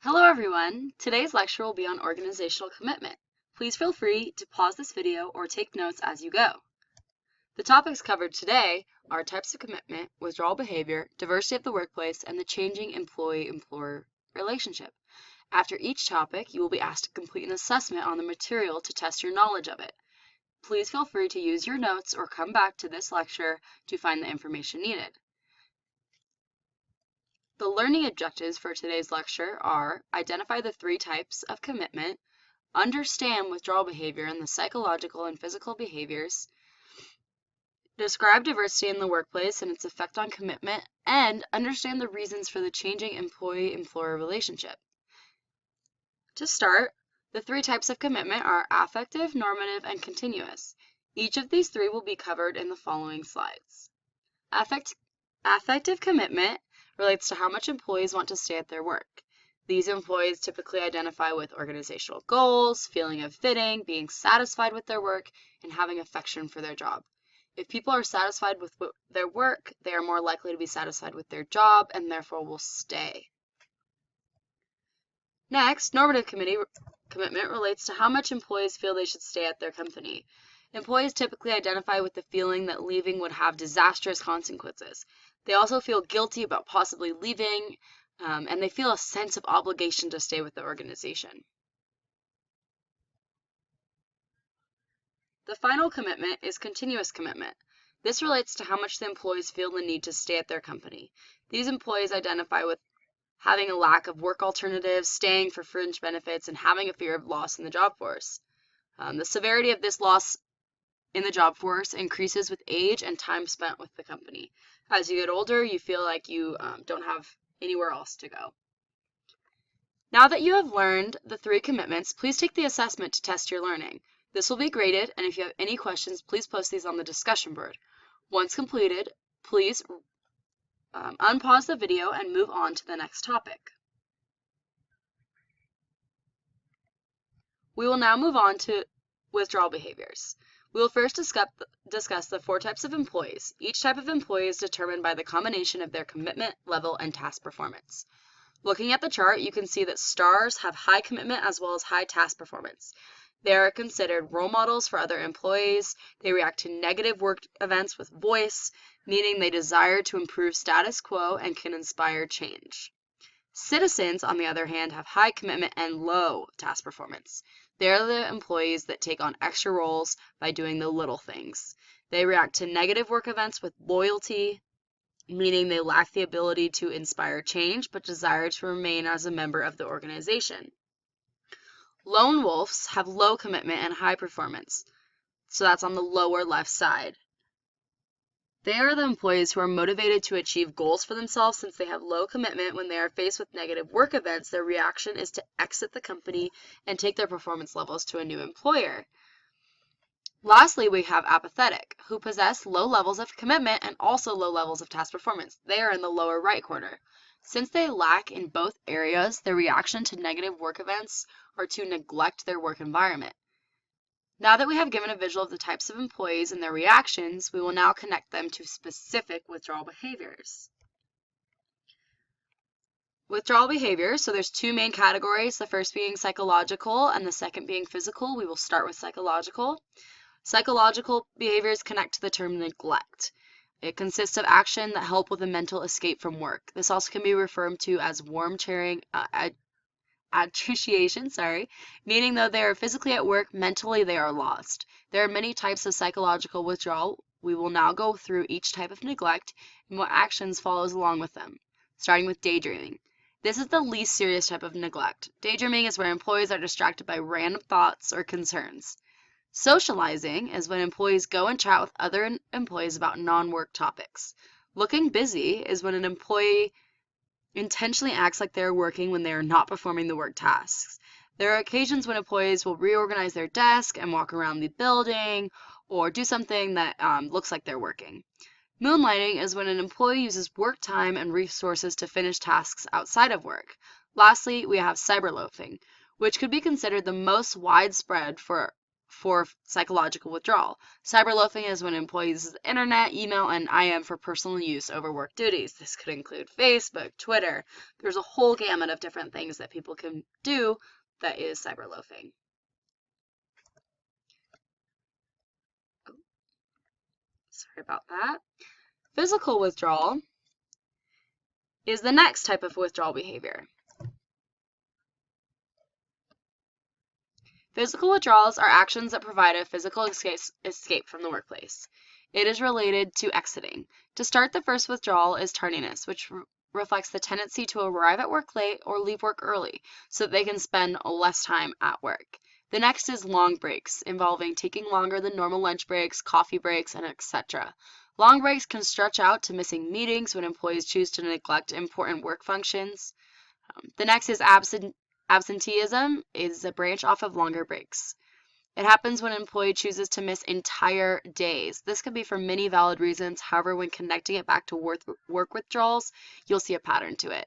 Hello everyone! Today's lecture will be on organizational commitment. Please feel free to pause this video or take notes as you go. The topics covered today are types of commitment, withdrawal behavior, diversity of the workplace, and the changing employee-employer relationship. After each topic, you will be asked to complete an assessment on the material to test your knowledge of it. Please feel free to use your notes or come back to this lecture to find the information needed. The learning objectives for today's lecture are identify the three types of commitment, understand withdrawal behavior and the psychological and physical behaviors, describe diversity in the workplace and its effect on commitment, and understand the reasons for the changing employee-employer relationship. To start, the three types of commitment are affective, normative, and continuous. Each of these three will be covered in the following slides. Affective commitment relates to how much employees want to stay at their work. These employees typically identify with organizational goals, feeling of fitting, being satisfied with their work, and having affection for their job. If people are satisfied with their work, they are more likely to be satisfied with their job and therefore will stay. Next, normative commitment relates to how much employees feel they should stay at their company. Employees typically identify with the feeling that leaving would have disastrous consequences. They also feel guilty about possibly leaving, and they feel a sense of obligation to stay with the organization. The final commitment is continuous commitment. This relates to how much the employees feel the need to stay at their company. These employees identify with having a lack of work alternatives, staying for fringe benefits, and having a fear of loss in the job force. The severity of this loss in the job force increases with age and time spent with the company. As you get older, you feel like you don't have anywhere else to go. Now that you have learned the three commitments, please take the assessment to test your learning. This will be graded, and if you have any questions, please post these on the discussion board. Once completed, please unpause the video and move on to the next topic. We will now move on to withdrawal behaviors. We will first discuss the four types of employees. Each type of employee is determined by the combination of their commitment, level, and task performance. Looking at the chart, you can see that stars have high commitment as well as high task performance. They are considered role models for other employees. They react to negative work events with voice, meaning they desire to improve status quo and can inspire change. Citizens, on the other hand, have high commitment and low task performance. They are the employees that take on extra roles by doing the little things. They react to negative work events with loyalty, meaning they lack the ability to inspire change but desire to remain as a member of the organization. Lone wolves have low commitment and high performance, so that's on the lower left side. They are the employees who are motivated to achieve goals for themselves. Since they have low commitment, when they are faced with negative work events, their reaction is to exit the company and take their performance levels to a new employer. Lastly, we have apathetic, who possess low levels of commitment and also low levels of task performance. They are in the lower right corner. Since they lack in both areas, their reaction to negative work events are to neglect their work environment. Now that we have given a visual of the types of employees and their reactions, we will now connect them to specific withdrawal behaviors. Withdrawal behaviors, so there's two main categories, the first being psychological and the second being physical. We will start with psychological. Psychological behaviors connect to the term neglect. It consists of action that help with a mental escape from work. This also can be referred to as warm cheering, attrition, meaning though they are physically at work, mentally they are lost. There are many types of psychological withdrawal. We will now go through each type of neglect and what actions follows along with them, starting with daydreaming. This is the least serious type of neglect. Daydreaming is where employees are distracted by random thoughts or concerns. Socializing is when employees go and chat with other employees about non-work topics. Looking busy is when an employee intentionally acts like they are working when they are not performing the work tasks. There are occasions when employees will reorganize their desk and walk around the building or do something that looks like they're working. Moonlighting is when an employee uses work time and resources to finish tasks outside of work. Lastly, we have cyberloafing, which could be considered the most widespread for psychological withdrawal. Cyberloafing is when an employee uses the internet, email, and IM for personal use over work duties. This could include Facebook, Twitter. There's a whole gamut of different things that people can do that is cyberloafing. Oh, sorry about that. Physical withdrawal is the next type of withdrawal behavior. Physical withdrawals are actions that provide a physical escape from the workplace. It is related to exiting. To start, the first withdrawal is tardiness, which reflects the tendency to arrive at work late or leave work early so that they can spend less time at work. The next is long breaks, involving taking longer than normal lunch breaks, coffee breaks, and etc. Long breaks can stretch out to missing meetings when employees choose to neglect important work functions. The next is absenteeism, is a branch off of longer breaks. It happens when an employee chooses to miss entire days. This could be for many valid reasons. However, when connecting it back to work withdrawals, you'll see a pattern to it.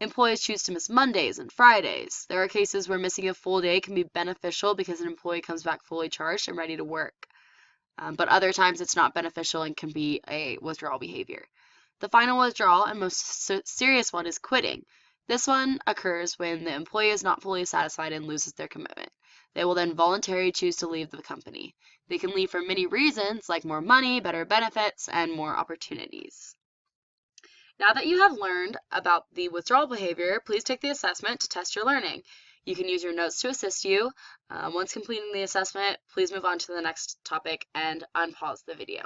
Employees choose to miss Mondays and Fridays. There are cases where missing a full day can be beneficial because an employee comes back fully charged and ready to work. But other times it's not beneficial and can be a withdrawal behavior. The final withdrawal and most serious one is quitting. This one occurs when the employee is not fully satisfied and loses their commitment. They will then voluntarily choose to leave the company. They can leave for many reasons, like more money, better benefits, and more opportunities. Now that you have learned about the withdrawal behavior, please take the assessment to test your learning. You can use your notes to assist you. Once completing the assessment, please move on to the next topic and unpause the video.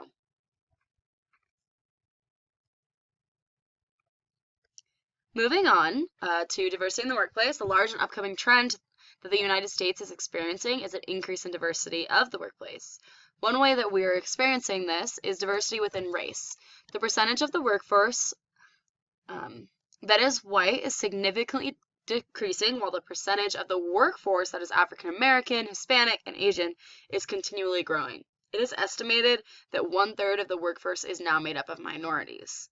Moving on to diversity in the workplace, the large and upcoming trend that the United States is experiencing is an increase in diversity of the workplace. One way that we are experiencing this is diversity within race. The percentage of the workforce that is white is significantly decreasing, while the percentage of the workforce that is African American, Hispanic, and Asian is continually growing. It is estimated that 1/3 of the workforce is now made up of minorities.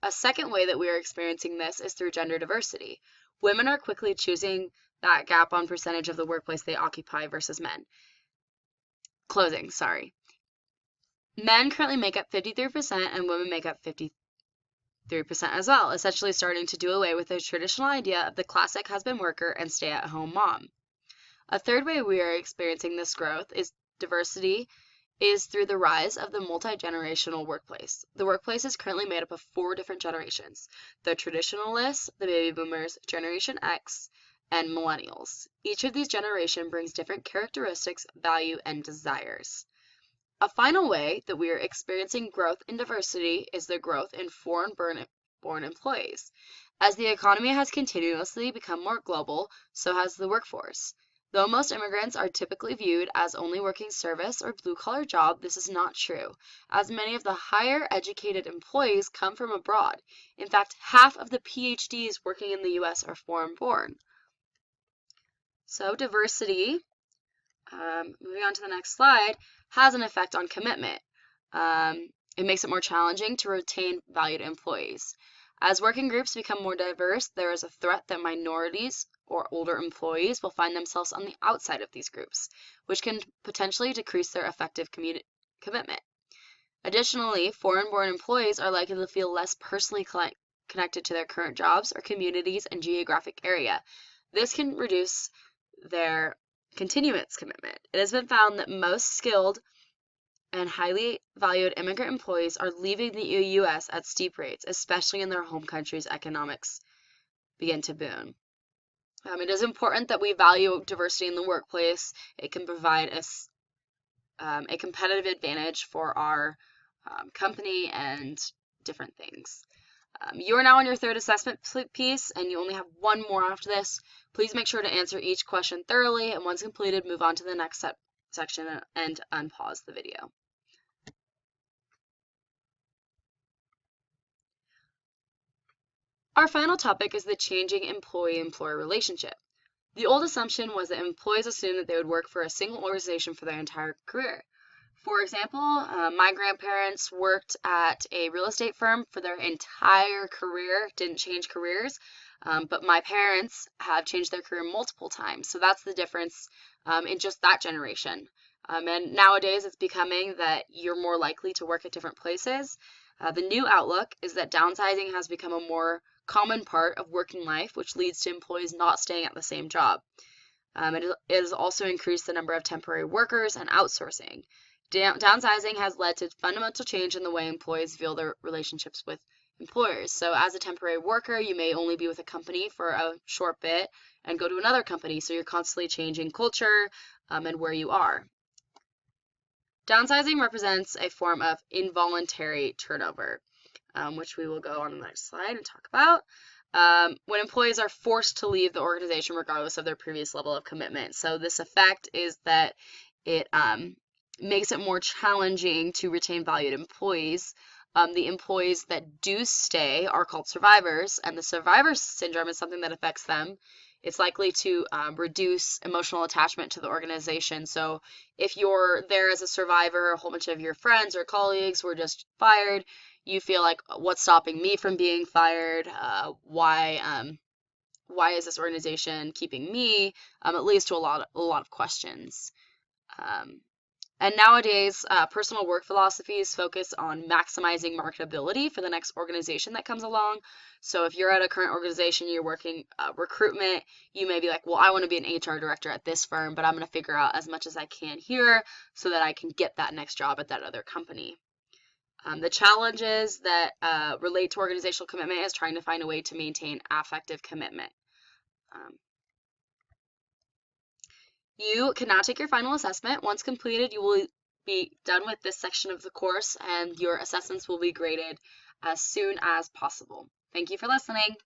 A second way that we are experiencing this is through gender diversity. Women are quickly choosing that gap on percentage of the workplace they occupy versus men. Men currently make up 53% and women make up 53% as well, essentially starting to do away with the traditional idea of the classic husband worker and stay-at-home mom. A third way we are experiencing this growth is diversity is through the rise of the multi-generational workplace. The workplace is currently made up of 4 different generations: the traditionalists, the baby boomers, Generation X, and millennials. Each of these generations brings different characteristics, value, and desires. A final way that we are experiencing growth in diversity is the growth in foreign-born employees. As the economy has continuously become more global, so has the workforce. Though most immigrants are typically viewed as only working service or blue-collar job, this is not true, as many of the higher educated employees come from abroad. In fact, half of the PhDs working in the US are foreign-born. So diversity, moving on to the next slide, has an effect on commitment. It makes it more challenging to retain valued employees. As working groups become more diverse, there is a threat that minorities or older employees will find themselves on the outside of these groups, which can potentially decrease their effective commitment. Additionally, foreign-born employees are likely to feel less personally connected to their current jobs or communities and geographic area. This can reduce their continuance commitment. It has been found that most skilled and highly valued immigrant employees are leaving the U.S. at steep rates, especially in their home countries' economics begin to boom. It is important that we value diversity in the workplace. It can provide us a competitive advantage for our company and different things. You are now on your 3rd assessment piece, and you only have one more after this. Please make sure to answer each question thoroughly, and once completed, move on to the next section and unpause the video. Our final topic is the changing employee-employer relationship. The old assumption was that employees assumed that they would work for a single organization for their entire career. For example, my grandparents worked at a real estate firm for their entire career, didn't change careers. But my parents have changed their career multiple times. So that's the difference in just that generation. And nowadays it's becoming that you're more likely to work at different places. The new outlook is that downsizing has become a more common part of working life, which leads to employees not staying at the same job. It has also increased the number of temporary workers and outsourcing. Downsizing has led to fundamental change in the way employees view their relationships with employers. So as a temporary worker, you may only be with a company for a short bit and go to another company. So you're constantly changing culture and where you are. Downsizing represents a form of involuntary turnover, which we will go on the next slide and talk about. When employees are forced to leave the organization regardless of their previous level of commitment. So this effect is that it makes it more challenging to retain valued employees. The employees that do stay are called survivors, and the survivor syndrome is something that affects them. It's likely to reduce emotional attachment to the organization. So if you're there as a survivor, a whole bunch of your friends or colleagues were just fired, you feel like, what's stopping me from being fired? Why is this organization keeping me? It leads to a lot of questions. And nowadays, personal work philosophies focus on maximizing marketability for the next organization that comes along. So if you're at a current organization, you're working recruitment, you may be like, well, I want to be an HR director at this firm, but I'm going to figure out as much as I can here so that I can get that next job at that other company. The challenges that relate to organizational commitment is trying to find a way to maintain affective commitment. You can now take your final assessment. Once completed, you will be done with this section of the course, and your assessments will be graded as soon as possible. Thank you for listening.